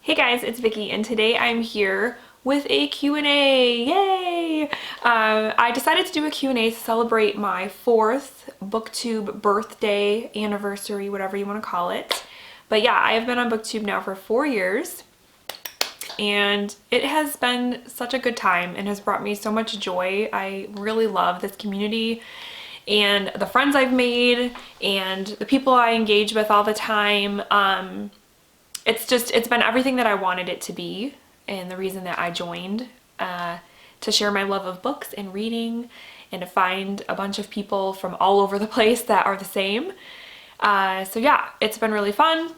Hey guys, it's Vicky and today I'm here with a Q&A. Yay! I decided to do a Q&A to celebrate my 4th BookTube birthday, anniversary, whatever you want to call it. But yeah, I have been on BookTube now for 4 years and it has been such a good time and has brought me so much joy. I really love this community and the friends I've made and the people I engage with all the time. It's been everything that I wanted it to be, and the reason that I joined, to share my love of books and reading and to find a bunch of people from all over the place that are the same. So yeah, it's been really fun.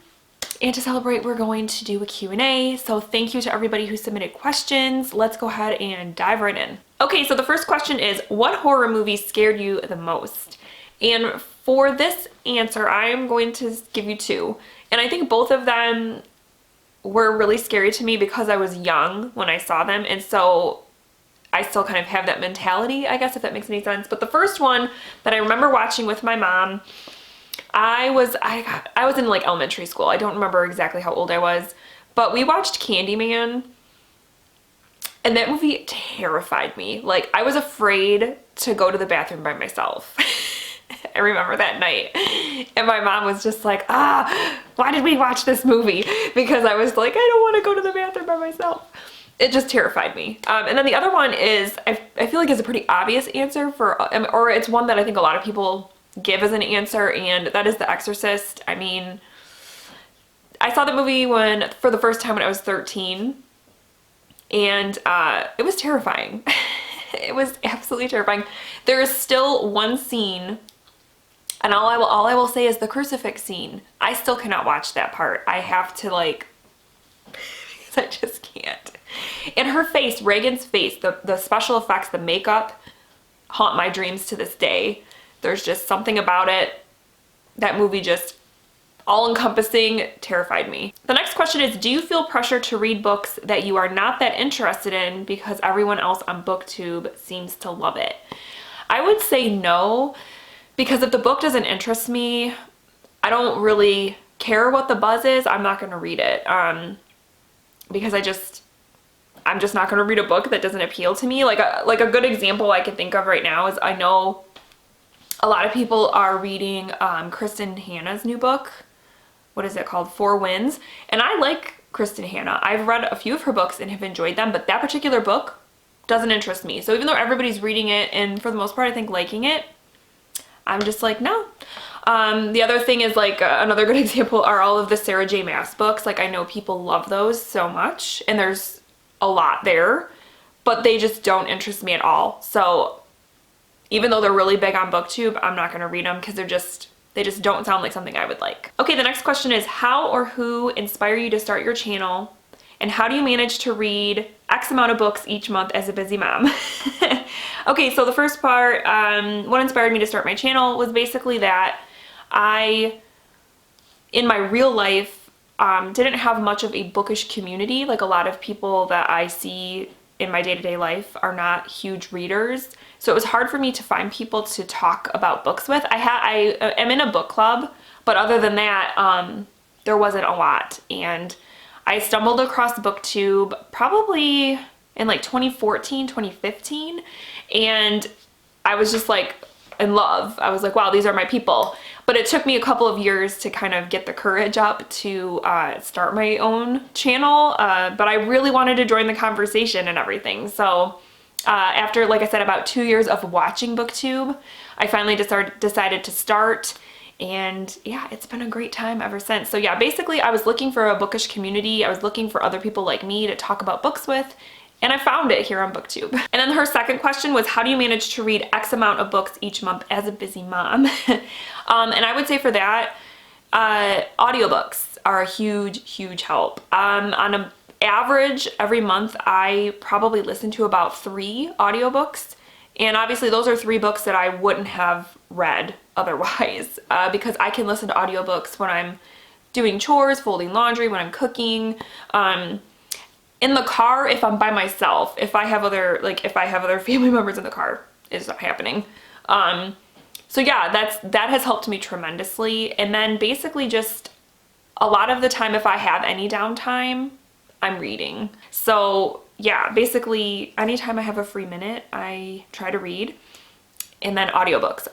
And to celebrate, we're going to do a Q&A. So thank you to everybody who submitted questions. Let's go ahead and dive right in. Okay, so the first question is, what horror movie scared you the most? And for this answer, I am going to give you 2. And I think both of them were really scary to me because I was young when I saw them. And so I still kind of have that mentality, I guess, if that makes any sense. But the first one that I remember watching with my mom, I was in like elementary school. I don't remember exactly how old I was, but we watched Candyman. And that movie terrified me. Like, I was afraid to go to the bathroom by myself. I remember that night. And my mom was just like, why did we watch this movie? Because I was like, I don't want to go to the bathroom by myself. It just terrified me. And then the other one is, I feel like it's a pretty obvious answer or it's one that I think a lot of people give as an answer, and that is The Exorcist. I mean, I saw the movie for the first time when I was 13. And it was terrifying. It was absolutely terrifying. There is still one scene, and all I will say is the crucifix scene. I still cannot watch that part. I have to because I just can't. And her face, Reagan's face, the special effects, the makeup haunt my dreams to this day. There's just something about it. That movie just all-encompassing terrified me. The next question is, do you feel pressure to read books that you are not that interested in because everyone else on BookTube seems to love it? I would say no, because if the book doesn't interest me, I don't really care what the buzz is. I'm not going to read it because I'm just not going to read a book that doesn't appeal to me. Like a good example I can think of right now is, I know a lot of people are reading Kristen Hanna's new book. What is it called? 4 Winds. And I like Kristen Hanna. I've read a few of her books and have enjoyed them, but that particular book doesn't interest me. So even though everybody's reading it and for the most part I think liking it, I'm just like, no. The other thing is another good example are all of the Sarah J. Maas books. Like, I know people love those so much and there's a lot there, but they just don't interest me at all. So even though they're really big on BookTube, I'm not going to read them because they just don't sound like something I would like. Okay, the next question is, how or who inspire you to start your channel? And how do you manage to read X amount of books each month as a busy mom? Okay, so the first part, what inspired me to start my channel was basically that in my real life, didn't have much of a bookish community. Like, a lot of people that I see in my day-to-day life are not huge readers. So it was hard for me to find people to talk about books with. I am in a book club, but other than that, there wasn't a lot. And I stumbled across BookTube probably in 2014, 2015. And I was just in love. I was like, wow, these are my people. But it took me a couple of years to kind of get the courage up to start my own channel. But I really wanted to join the conversation and everything. So after, like I said, about 2 years of watching BookTube, I finally decided to start. And yeah, it's been a great time ever since. So yeah, basically I was looking for a bookish community. I was looking for other people like me to talk about books with. And I found it here on BookTube. And then her second question was, how do you manage to read X amount of books each month as a busy mom? And I would say for that, audiobooks are a huge, huge help. On an average, every month, I probably listen to about 3 audiobooks. And obviously those are 3 books that I wouldn't have read otherwise, because I can listen to audiobooks when I'm doing chores, folding laundry, when I'm cooking, in the car, if I'm by myself. If I have other family members in the car, it's not happening. So yeah, that has helped me tremendously. And then basically just a lot of the time, if I have any downtime, I'm reading. So yeah, basically anytime I have a free minute, I try to read. And then audiobooks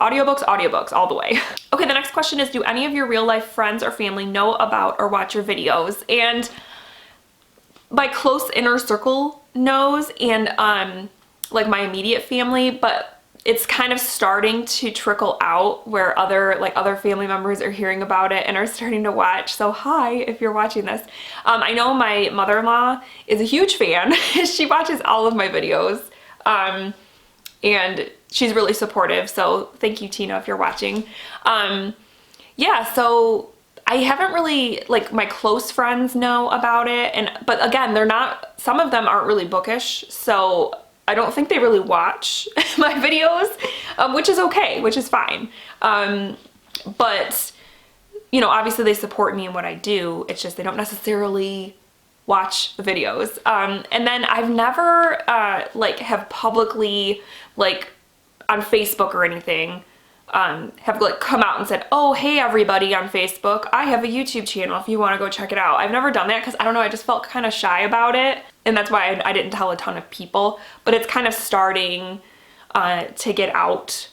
all the way. Okay, the next question is, do any of your real life friends or family know about or watch your videos? And my close inner circle knows, and like my immediate family, but it's kind of starting to trickle out where other family members are hearing about it and are starting to watch. So hi, if you're watching this. I know my mother-in-law is a huge fan. She watches all of my videos. And she's really supportive. So thank you, Tina, if you're watching. Yeah, so I haven't really, like, my close friends know about it. But again, some of them aren't really bookish. So I don't think they really watch my videos, which is okay, which is fine. But, you know, obviously they support me in what I do. It's just they don't necessarily watch the videos. And then I've never, like, have publicly, like, on Facebook or anything, have, like, come out and said, oh, hey, everybody on Facebook, I have a YouTube channel if you want to go check it out. I've never done that because, I don't know, I just felt kind of shy about it. And that's why I didn't tell a ton of people. But it's kind of starting to get out.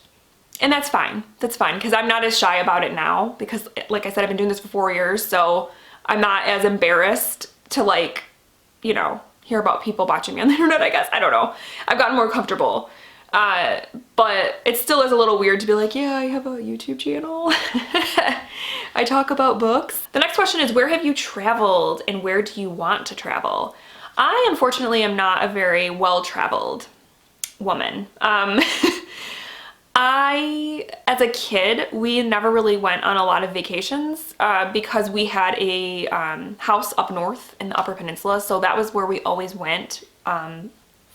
And that's fine. That's fine, because I'm not as shy about it now. Because, like I said, I've been doing this for 4 years. So I'm not as embarrassed to, like, you know, hear about people watching me on the internet, I guess. I don't know. I've gotten more comfortable. But it still is a little weird to be like, yeah, I have a YouTube channel. I talk about books. The next question is, where have you traveled and where do you want to travel? I, unfortunately, am not a very well-traveled woman. As a kid, we never really went on a lot of vacations because we had a house up north in the Upper Peninsula. So that was where we always went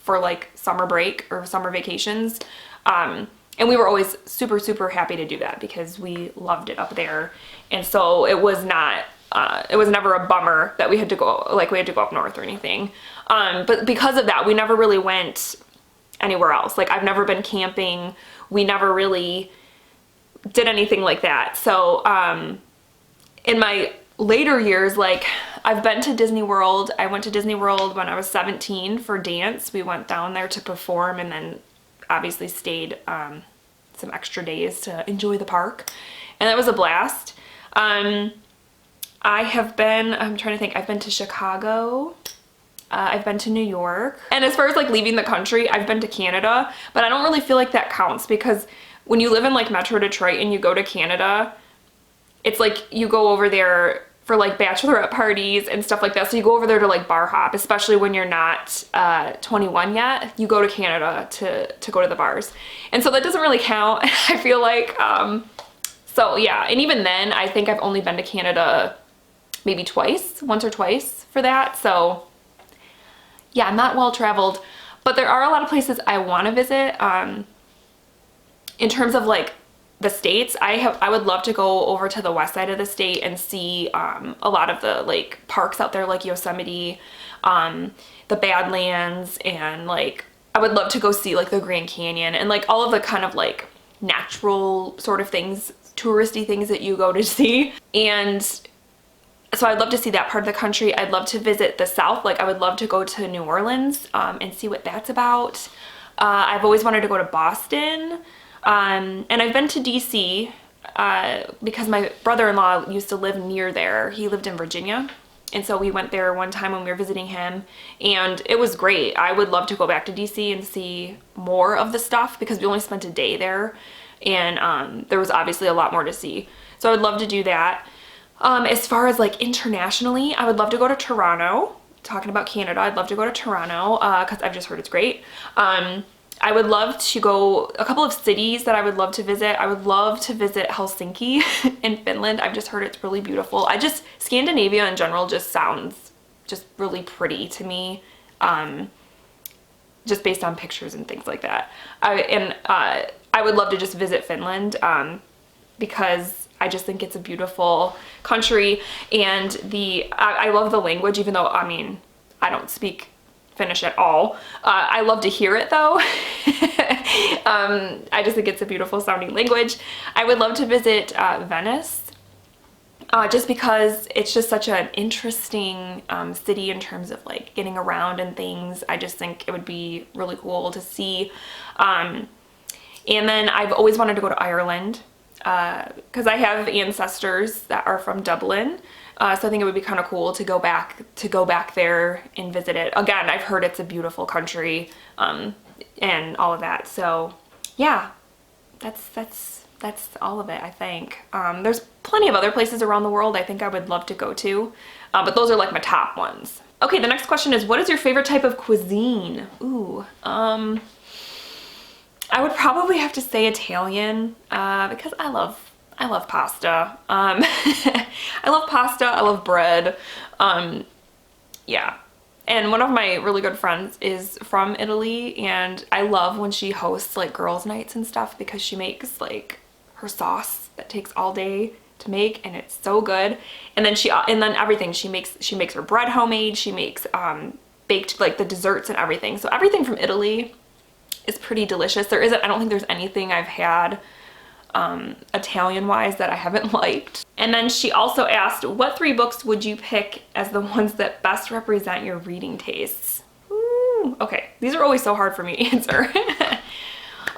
for, like, summer break or summer vacations. And we were always super, super happy to do that because we loved it up there. And so it was not, it was never a bummer that we had to go, like, we had to go up north or anything. But because of that, we never really went anywhere else. Like, I've never been camping. We never really did anything like that. So in my later years, like, I've been to Disney World. I went to Disney World when I was 17 for dance. We went down there to perform and then obviously stayed some extra days to enjoy the park. And that was a blast. I'm trying to think, I've been to Chicago. I've been to New York. And as far as, like, leaving the country, I've been to Canada, but I don't really feel like that counts because when you live in, like, Metro Detroit and you go to Canada, it's like you go over there for, like, bachelorette parties and stuff like that. So you go over there to, like, bar hop, especially when you're not 21 yet. You go to Canada to go to the bars. And so that doesn't really count, I feel like. So yeah, and even then, I think I've only been to Canada maybe once or twice for that. So yeah, I'm not well traveled, but there are a lot of places I want to visit. In terms of, like, the states, I would love to go over to the west side of the state and see a lot of the, like, parks out there, like Yosemite, the Badlands, and, like, I would love to go see, like, the Grand Canyon and, like, all of the kind of, like, natural sort of things, touristy things that you go to see. And so I'd love to see that part of the country. I'd love to visit the South. Like, I would love to go to New Orleans and see what that's about. I've always wanted to go to Boston. And I've been to DC because my brother-in-law used to live near there. He lived in Virginia. And so we went there one time when we were visiting him. And it was great. I would love to go back to DC and see more of the stuff because we only spent a day there. And there was obviously a lot more to see. So I would love to do that. As far as, like, internationally, I would love to go to Toronto. Talking about Canada, I'd love to go to Toronto because I've just heard it's great. I would love to go, a couple of cities that I would love to visit. I would love to visit Helsinki in Finland. I've just heard it's really beautiful. Scandinavia in general just sounds just really pretty to me, just based on pictures and things like that. I would love to just visit Finland because I just think it's a beautiful country, and I love the language, even though, I mean, I don't speak Finnish at all. I love to hear it though. I just think it's a beautiful sounding language. I would love to visit Venice. just because it's just such an interesting city in terms of like getting around and things. I just think it would be really cool to see. And then I've always wanted to go to Ireland because I have ancestors that are from Dublin. So I think it would be kind of cool to go back there and visit it. Again, I've heard it's a beautiful country and all of that. So yeah, that's all of it, I think. There's plenty of other places around the world I think I would love to go to, but those are like my top ones. Okay, the next question is, what is your favorite type of cuisine? Ooh, I would probably have to say Italian, because I love pasta. I love pasta, I love bread. Yeah. And one of my really good friends is from Italy, and I love when she hosts like girls' nights and stuff because she makes like her sauce that takes all day to make, and it's so good. And then everything she makes her bread homemade. She makes baked, like the desserts and everything. So everything from Italy is pretty delicious. I don't think there's anything I've had Italian wise that I haven't liked. And then she also asked, what 3 books would you pick as the ones that best represent your reading tastes? Ooh, okay, these are always so hard for me to answer.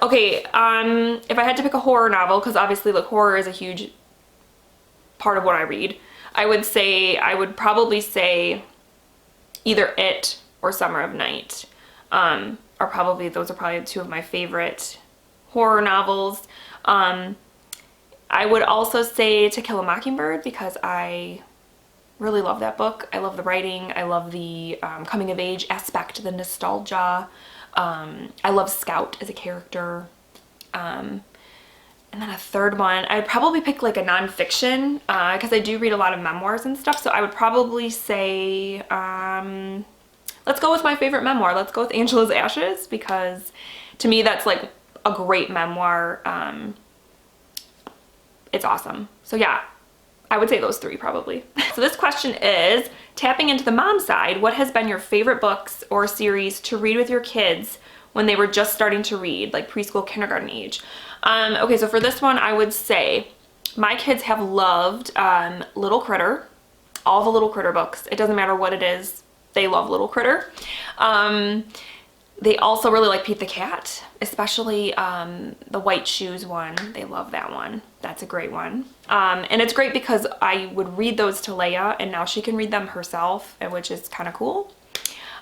Okay, if I had to pick a horror novel, because obviously like horror is a huge part of what I read, I would probably say either It or Summer of Night. Those are probably 2 of my favorite horror novels. I would also say To Kill a Mockingbird because I really love that book. I love the writing. I love the coming of age aspect, the nostalgia. I love Scout as a character. And then a third one, I'd probably pick like a nonfiction because I do read a lot of memoirs and stuff. So I would probably say, let's go with my favorite memoir. Let's go with Angela's Ashes because to me that's like a great memoir. It's awesome. So yeah, I would say those 3 probably. So this question is, tapping into the mom side, what has been your favorite books or series to read with your kids when they were just starting to read, like preschool, kindergarten age? Okay, so for this one, I would say my kids have loved Little Critter, all the Little Critter books. It doesn't matter what it is, they love Little Critter. They also really like Pete the Cat, especially the White Shoes one. They love that one. That's a great one. And it's great because I would read those to Leia and now she can read them herself, which is kind of cool.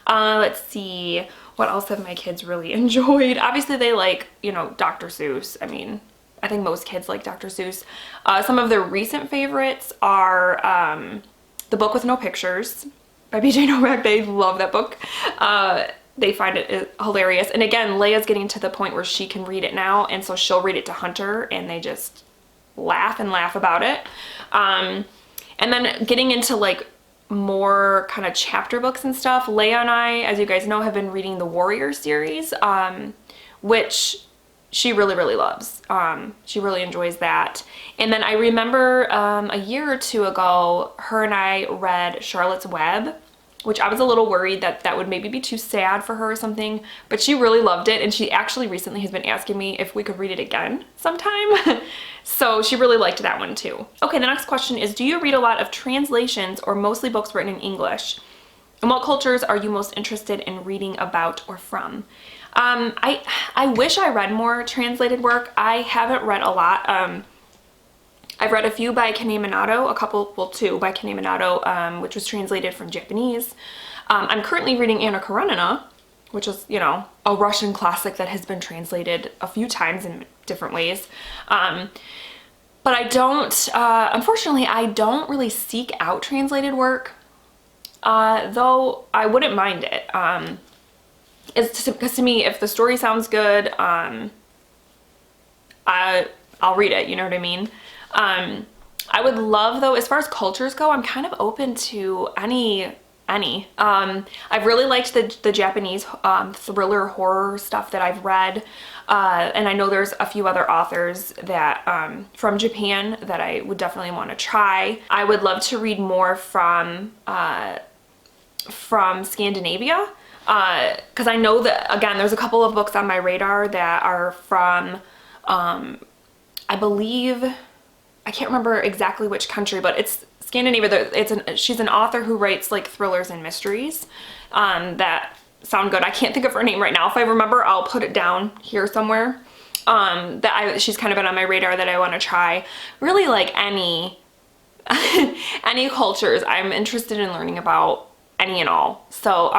Let's see, what else have my kids really enjoyed? Obviously they like, Dr. Seuss. I mean, I think most kids like Dr. Seuss. Some of their recent favorites are The Book with No Pictures by BJ Novak. They love that book. They find it hilarious. And again, Leia's getting to the point where she can read it now, and so she'll read it to Hunter and they just laugh and laugh about it. And then getting into like more kind of chapter books and stuff, Leia and I, as you guys know, have been reading the Warrior series, which she really, really loves. She really enjoys that. And then I remember a year or 2 ago, her and I read Charlotte's Web, which I was a little worried that would maybe be too sad for her or something, but she really loved it, and she actually recently has been asking me if we could read it again sometime. So she really liked that one too. Okay, the next question is, do you read a lot of translations or mostly books written in English? And what cultures are you most interested in reading about or from? I wish I read more translated work. I haven't read a lot. I've read a few by Kane Minato, 2 by Kane Minato, which was translated from Japanese. I'm currently reading Anna Karenina, which is, a Russian classic that has been translated a few times in different ways. But I don't, unfortunately, I don't really seek out translated work, though I wouldn't mind it. Because to me, if the story sounds good, I'll read it, you know what I mean? I would love, though, as far as cultures go, I'm kind of open to any. I've really liked the Japanese thriller horror stuff that I've read, and I know there's a few other authors that from Japan that I would definitely want to try. I would love to read more from Scandinavia, because I know that, again, there's a couple of books on my radar that are from, I believe I can't remember exactly which country, but it's Scandinavia. She's an author who writes like thrillers and mysteries that sound good. I can't think of her name right now. If I remember, I'll put it down here somewhere. She's kind of been on my radar that I want to try. Really, like any any cultures, I'm interested in learning about any and all. So,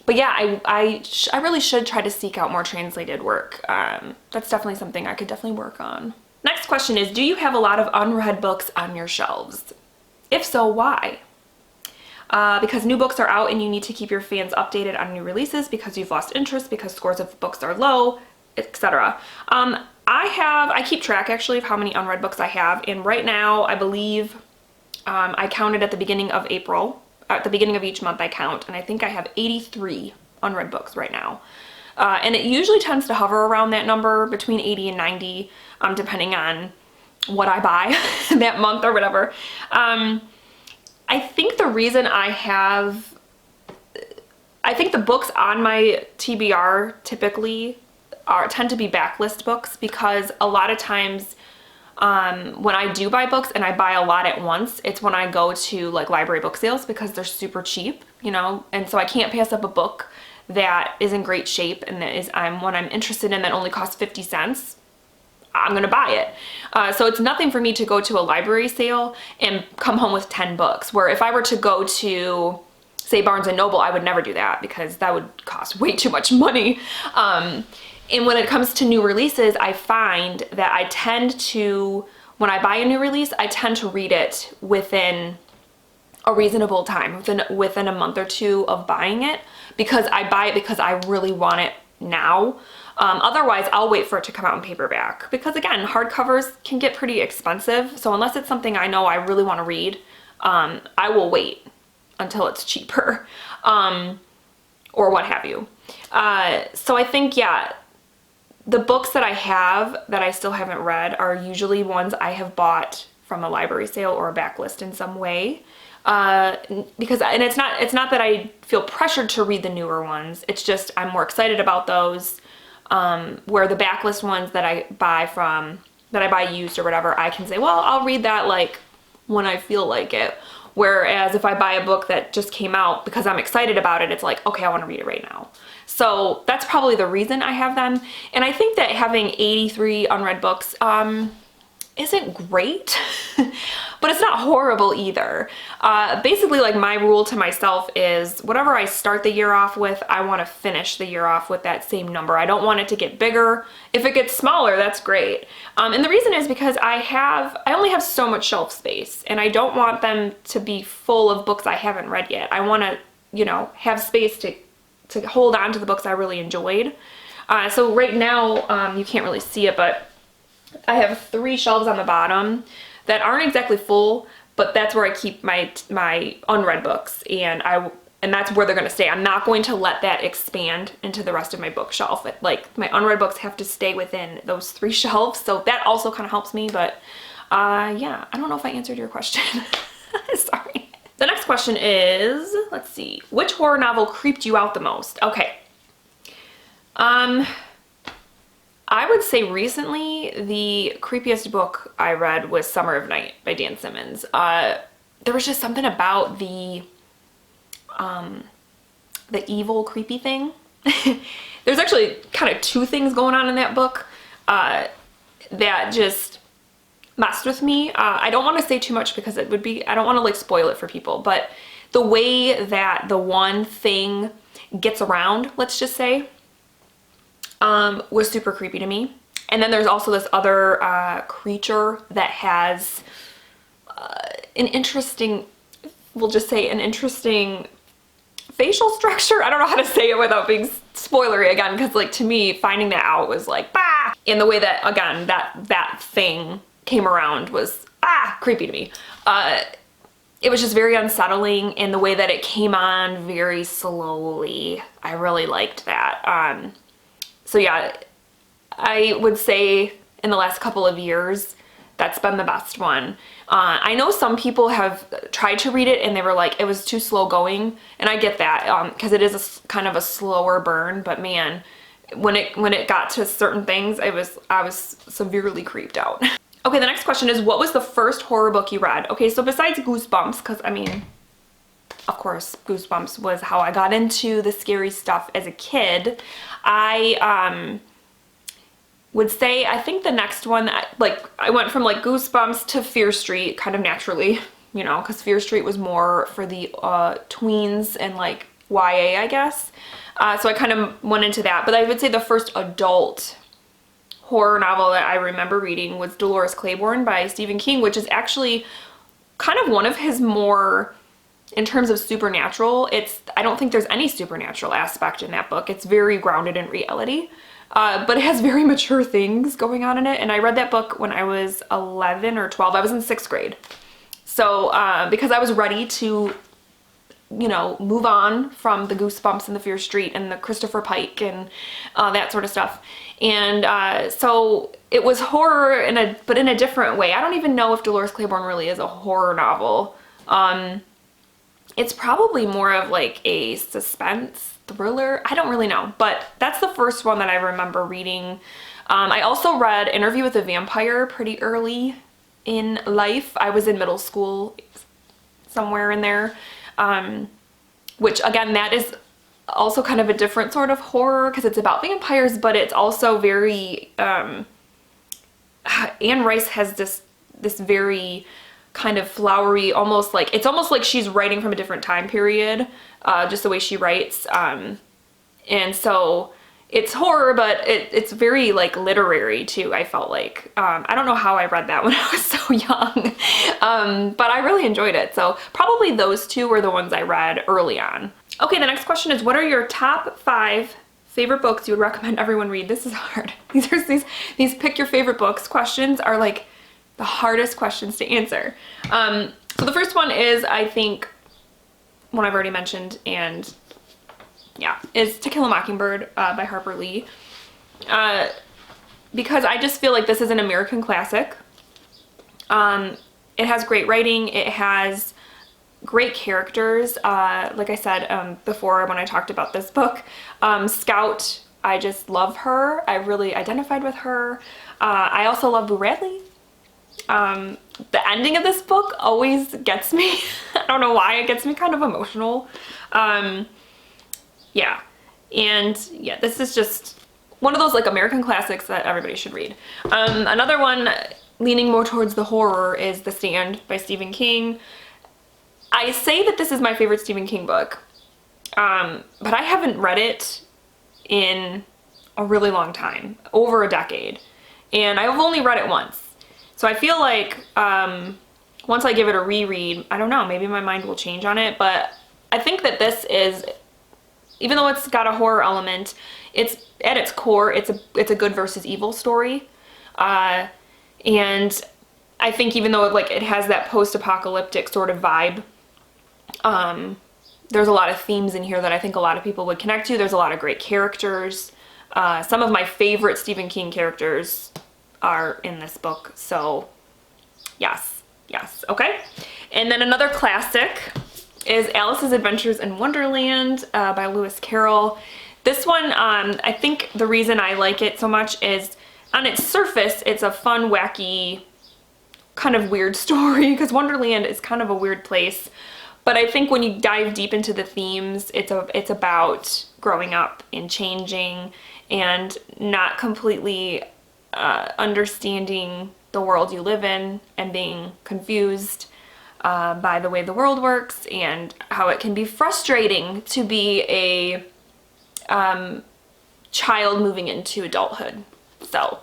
but yeah, I really should try to seek out more translated work. That's definitely something I could definitely work on. Next question is, do you have a lot of unread books on your shelves? If so, why? Because new books are out and you need to keep your fans updated on new releases because you've lost interest, because scores of books are low, etc. I keep track actually of how many unread books I have, and right now I believe I counted at the beginning of April. At the beginning of each month I count, and I think I have 83 unread books right now. And it usually tends to hover around that number, between 80 and 90, depending on what I buy that month or whatever. I think the reason I think the books on my TBR typically tend to be backlist books, because a lot of times when I do buy books and I buy a lot at once, it's when I go to like library book sales because they're super cheap, you know, and so I can't pass up a book that is in great shape and that is one I'm interested in that only costs 50 cents. I'm gonna buy it. So it's nothing for me to go to a library sale and come home with 10 books, where if I were to go to, say, Barnes & Noble, I would never do that because that would cost way too much money. And when it comes to new releases, I find that I tend to, when I buy a new release, I tend to read it within a reasonable time, within a month or two of buying it, because I buy it because I really want it now. Otherwise, I'll wait for it to come out in paperback, because again, hardcovers can get pretty expensive. So unless it's something I know I really want to read, I will wait until it's cheaper, or what have you. So I think, yeah, the books that I have that I still haven't read are usually ones I have bought from a library sale or a backlist in some way. Because it's not that I feel pressured to read the newer ones. It's just I'm more excited about those. Where the backlist ones that I buy used or whatever, I can say, well, I'll read that like when I feel like it. Whereas if I buy a book that just came out because I'm excited about it, it's like, okay, I want to read it right now. So that's probably the reason I have them. And I think that having 83 unread books isn't great, but it's not horrible either. Basically, like, my rule to myself is whatever I start the year off with, I want to finish the year off with that same number. I don't want it to get bigger. If it gets smaller, that's great. And the reason is because I only have so much shelf space, and I don't want them to be full of books I haven't read yet. I want to, you know, have space to hold on to the books I really enjoyed. So right now, you can't really see it, but I have 3 shelves on the bottom that aren't exactly full, but that's where I keep my unread books, and that's where they're going to stay. I'm not going to let that expand into the rest of my bookshelf. Like, my unread books have to stay within those 3 shelves, so that also kind of helps me. But yeah, I don't know if I answered your question. Sorry. The next question is, let's see, which horror novel creeped you out the most? Okay. I would say recently the creepiest book I read was Summer of Night by Dan Simmons. There was just something about the evil creepy thing. There's actually kind of 2 things going on in that book that just messed with me. I don't want to say too much because I don't want to like spoil it for people, but the way that the one thing gets around, let's just say, was super creepy to me. And then there's also this other creature that has an interesting, we'll just say an interesting facial structure. I don't know how to say it without being spoilery again, because like to me, finding that out was like, bah! And the way that, again, that thing came around was creepy to me. It was just very unsettling, and the way that it came on very slowly, I really liked that. So yeah, I would say in the last couple of years, that's been the best one. I know some people have tried to read it and they were like, it was too slow going, and I get that, because it is kind of a slower burn, but man, when it got to certain things, I was severely creeped out. Okay, the next question is, what was the first horror book you read? Okay, so besides Goosebumps, because I mean, of course, Goosebumps was how I got into the scary stuff as a kid. I would say, I think the next one, I went from like Goosebumps to Fear Street kind of naturally, you know, because Fear Street was more for the tweens and like YA, I guess. So I kind of went into that. But I would say the first adult horror novel that I remember reading was Dolores Claiborne by Stephen King, which is actually kind of one of his more, in terms of supernatural, I don't think there's any supernatural aspect in that book. It's very grounded in reality, but it has very mature things going on in it. And I read that book when I was 11 or 12. I was in 6th grade. So because I was ready to, you know, move on from the Goosebumps and the Fear Street and the Christopher Pike and that sort of stuff. And so it was horror but in a different way. I don't even know if Dolores Claiborne really is a horror novel. It's probably more of like a suspense thriller. I don't really know, but that's the first one that I remember reading. I also read Interview with a Vampire pretty early in life. I was in middle school, somewhere in there, which again, that is also kind of a different sort of horror because it's about vampires, but it's also very, Anne Rice has this very kind of flowery, it's almost like she's writing from a different time period, just the way she writes. And so it's horror, but it's very like literary too, I felt like. I don't know how I read that when I was so young, but I really enjoyed it. So probably those two were the ones I read early on. Okay, the next question is, what are your top 5 favorite books you would recommend everyone read? This is hard. These pick your favorite books questions are like the hardest questions to answer. So the first one is, I think, one I've already mentioned, and yeah, is To Kill a Mockingbird by Harper Lee. Because I just feel like this is an American classic. It has great writing. It has great characters. Like I said before when I talked about this book, Scout, I just love her. I really identified with her. I also love Boo Radley. The ending of this book always gets me. I don't know why, it gets me kind of emotional. Yeah, and yeah, this is just one of those like American classics that everybody should read. Another one leaning more towards the horror is The Stand by Stephen King. I say that this is my favorite Stephen King book, but I haven't read it in a really long time, over a decade, and I've only read it once. So I feel like once I give it a reread, I don't know, maybe my mind will change on it, but I think that this is, even though it's got a horror element, it's at its core, it's a good versus evil story. And I think even though it has that post-apocalyptic sort of vibe, there's a lot of themes in here that I think a lot of people would connect to. There's a lot of great characters. Some of my favorite Stephen King characters are in this book, so yes, okay. And then another classic is Alice's Adventures in Wonderland by Lewis Carroll. This one, I think the reason I like it so much is, on its surface, it's a fun, wacky, kind of weird story, because Wonderland is kind of a weird place. But I think when you dive deep into the themes, it's about growing up and changing and not completely understanding the world you live in and being confused by the way the world works, and how it can be frustrating to be a child moving into adulthood. So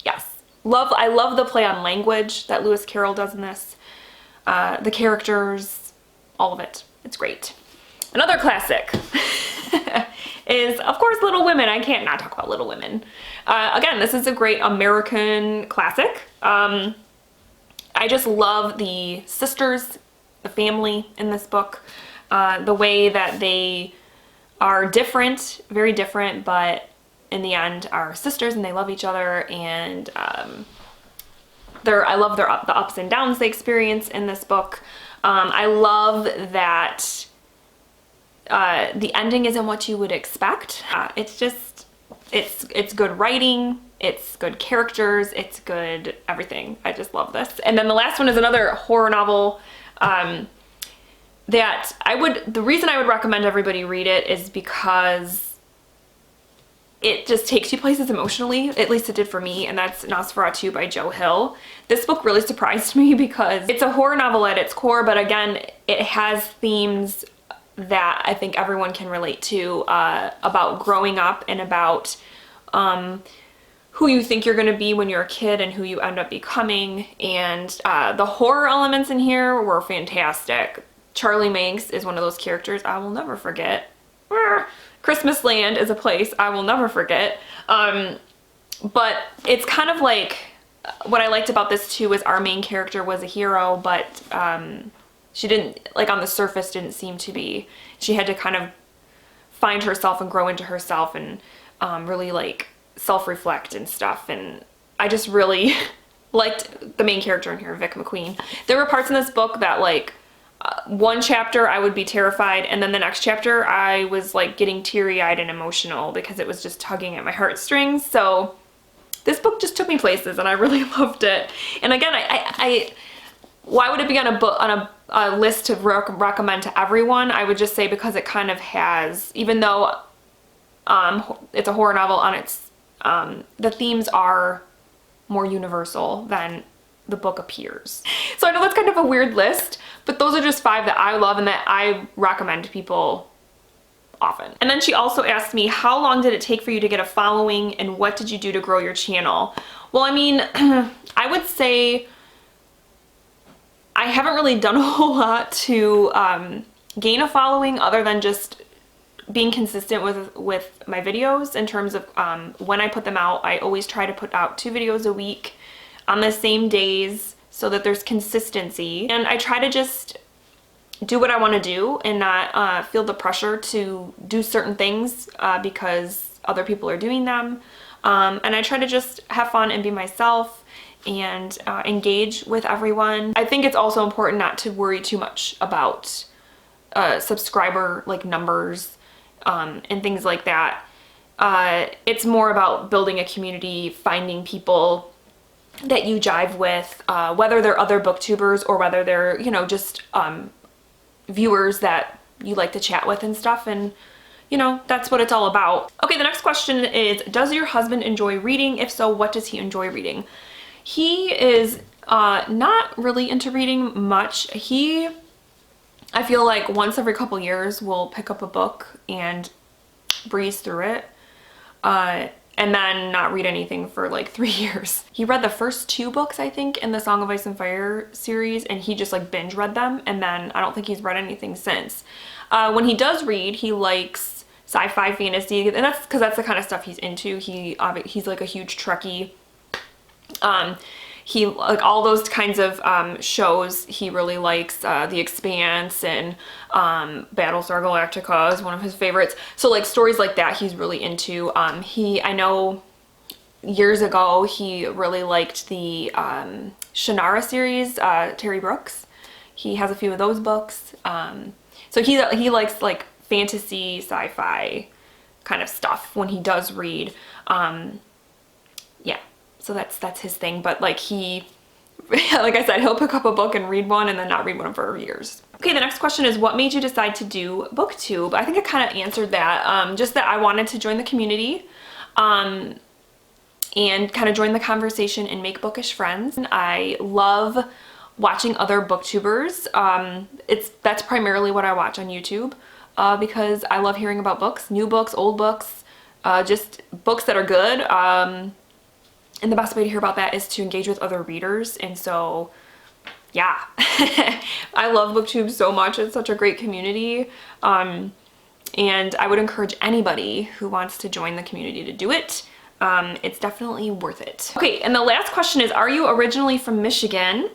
yes, I love the play on language that Lewis Carroll does in this. The characters, all of it. It's great. Another classic is, of course, Little Women. I can't not talk about Little Women. Again, this is a great American classic. I just love the sisters, the family in this book, the way that they are different, very different, but in the end are sisters and they love each other, and I love the ups and downs they experience in this book. I love that the ending isn't what you would expect. It's good writing, it's good characters, it's good everything. I just love this. And then the last one is another horror novel that the reason I would recommend everybody read it is because it just takes you places emotionally, at least it did for me, and that's Nosferatu by Joe Hill. This book really surprised me because it's a horror novel at its core, but again, it has themes that I think everyone can relate to, about growing up and about who you think you're gonna be when you're a kid and who you end up becoming. And the horror elements in here were fantastic. Charlie Manx is one of those characters I will never forget. Christmas Land is a place I will never forget. But it's kind of like, what I liked about this too is our main character was a hero, but she didn't, like on the surface, didn't seem to be. She had to kind of find herself and grow into herself and really like self-reflect and stuff. And I just really liked the main character in here, Vic McQueen. There were parts in this book that like, one chapter I would be terrified, and then the next chapter I was like getting teary-eyed and emotional because it was just tugging at my heartstrings. So this book just took me places and I really loved it. And again, why would it be on a list to recommend to everyone? I would just say because it kind of has, even though it's a horror novel on its, the themes are more universal than the book appears. So I know that's kind of a weird list, but those are just 5 that I love and that I recommend to people often. And then she also asked me, how long did it take for you to get a following and what did you do to grow your channel? Well, I mean, I would say I haven't really done a whole lot to gain a following other than just being consistent with my videos in terms of when I put them out. I always try to put out 2 videos a week on the same days so that there's consistency. And I try to just do what I want to do and not feel the pressure to do certain things because other people are doing them. And I try to just have fun and be myself and engage with everyone. I think it's also important not to worry too much about subscriber like numbers and things like that. It's more about building a community, finding people that you jive with, whether they're other booktubers or whether they're, you know, just viewers that you like to chat with and stuff. And you know, that's what it's all about. Okay, the next question is, does your husband enjoy reading? If so, what does he enjoy reading? He is not really into reading much. I feel like once every couple years will pick up a book and breeze through it. And then not read anything for like 3 years. He read the first 2 books, I think, in the Song of Ice and Fire series, and he just like binge read them, and then I don't think he's read anything since. When he does read, he likes sci-fi, fantasy, and that's because that's the kind of stuff he's into. He's like a huge Trekkie. He like all those kinds of shows. He really likes The Expanse and Battlestar Galactica is one of his favorites. So like stories like that he's really into. I know years ago he really liked the Shannara series, Terry Brooks. He has a few of those books. So he likes like fantasy, sci-fi kind of stuff when he does read. Yeah. So that's his thing, but like like I said, he'll pick up a book and read one and then not read one for years. Okay, the next question is, what made you decide to do BookTube? I think I kind of answered that, just that I wanted to join the community and kind of join the conversation and make bookish friends. I love watching other booktubers. That's primarily what I watch on YouTube because I love hearing about books, new books, old books, just books that are good. And the best way to hear about that is to engage with other readers. And so, yeah, I love BookTube so much. It's such a great community. And I would encourage anybody who wants to join the community to do it. It's definitely worth it. Okay, and the last question is, are you originally from Michigan?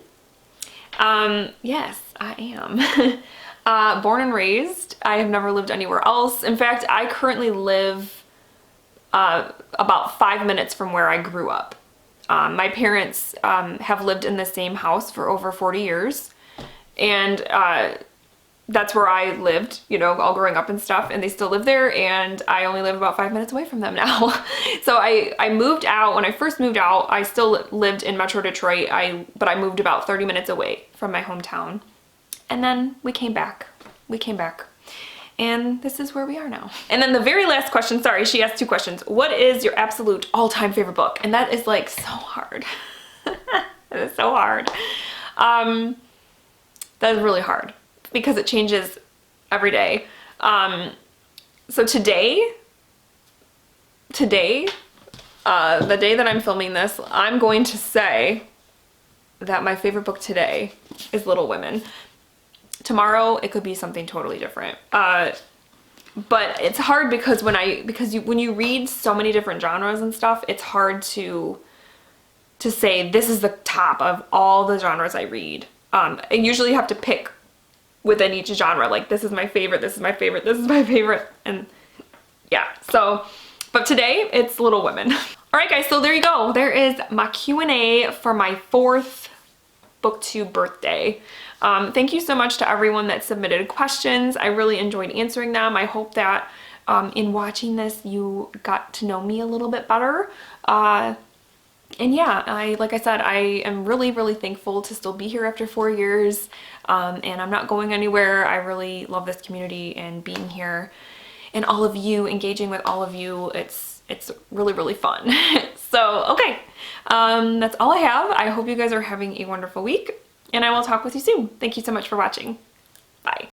Yes, I am. Born and raised. I have never lived anywhere else. In fact, I currently live about 5 minutes from where I grew up. My parents have lived in the same house for over 40 years, and that's where I lived, you know, all growing up and stuff, and they still live there, and I only live about 5 minutes away from them now. So I moved out. When I first moved out, I still lived in Metro Detroit, but I moved about 30 minutes away from my hometown. And then we came back. And this is where we are now. And then the very last question, sorry, she asked 2 questions. What is your absolute all-time favorite book? And that is like so hard. It is so hard. That is really hard because it changes every day. So today, the day that I'm filming this, I'm going to say that my favorite book today is Little Women. Tomorrow it could be something totally different. But it's hard because when you read so many different genres and stuff, it's hard to say this is the top of all the genres I read. I usually have to pick within each genre, like this is my favorite, this is my favorite, this is my favorite, and yeah. So, but today it's Little Women. All right, guys. So there you go. There is my Q&A for my 4th BookTube birthday. Thank you so much to everyone that submitted questions. I really enjoyed answering them. I hope that in watching this you got to know me a little bit better. And yeah, like I said, I am really, really thankful to still be here after 4 years, and I'm not going anywhere. I really love this community and being here and all of you, engaging with all of you. It's really, really fun. So, okay, that's all I have. I hope you guys are having a wonderful week, and I will talk with you soon. Thank you so much for watching. Bye.